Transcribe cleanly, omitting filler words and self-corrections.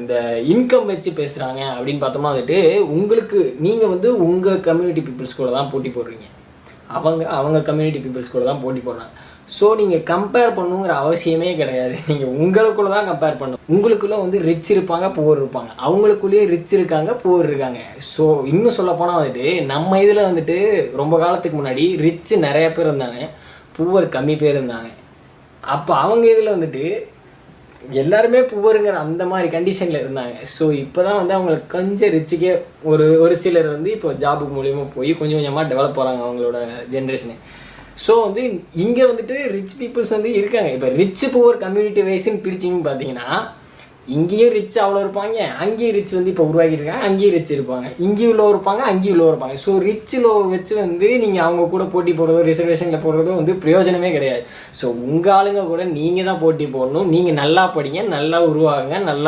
இந்த இன்கம் வச்சு பேசுகிறாங்க அப்படின்னு பார்த்தோமா வந்துட்டு உங்களுக்கு நீங்கள் வந்து உங்கள் கம்யூனிட்டி பீப்புள்ஸ் கூட தான் போட்டி போடுறீங்க, அவங்க கம்யூனிட்டி பீப்புள்ஸ் கூட தான் போட்டி போடுறாங்க. ஸோ நீங்கள் கம்பேர் பண்ணுங்கிற அவசியமே கிடையாது. நீங்கள் உங்களுக்குள்ளே தான் கம்பேர் பண்ணணும். உங்களுக்குள்ளே வந்து ரிச் இருப்பாங்க, புவர் இருப்பாங்க, அவங்களுக்குள்ளேயே ரிச் இருக்காங்க, புவர் இருக்காங்க. ஸோ இன்னும் சொல்லப்போனால் வந்துட்டு நம்ம இதில் வந்துட்டு ரொம்ப காலத்துக்கு முன்னாடி ரிச்சு நிறைய பேர் இருந்தாங்க, புவர் கம்மி பேர் இருந்தாங்க. அப்போ அவங்க இதில் வந்துட்டு எல்லாருமே புவருங்கிற அந்த மாதிரி கண்டிஷனில் இருந்தாங்க. ஸோ இப்போ தான் வந்து அவங்களுக்கு கொஞ்சம் ரிச்சுக்கே ஒரு சிலர் வந்து இப்போ ஜாபுக்கு மூலியமாக போய் கொஞ்சம் கொஞ்சமாக டெவலப் போகிறாங்க அவங்களோட ஜென்ரேஷனு. ஸோ வந்து இங்கே வந்துட்டு ரிச் பீப்புள்ஸ் வந்து இருக்காங்க. இப்போ ரிச் புவர் கம்யூனிட்டி வைஸ்ன்னு பிரிச்சிங்கன்னு பார்த்தீங்கன்னா இங்கேயும் ரிச் அவ்வளோ இருப்பாங்க, அங்கேயும் ரிச் வந்து இப்போ உருவாக்கிட்டு இருக்காங்க, அங்கேயும் ரிச் இருப்பாங்க, இங்கேயும் உள்ளவங்க இருப்பாங்க, அங்கேயும் உள்ளவங்க இருப்பாங்க. ஸோ ரிச் லோ வச்சு வந்து நீங்கள் அவங்க கூட போட்டி போடுறதோ ரிசர்வேஷனில் போடுறதோ வந்து பிரயோஜனமே கிடையாது. ஸோ உங்கள் ஆளுங்க கூட நீங்கள் தான் போட்டி போடணும். நீங்கள் நல்லா படிங்க, நல்லா உருவாகுங்க, நல்லா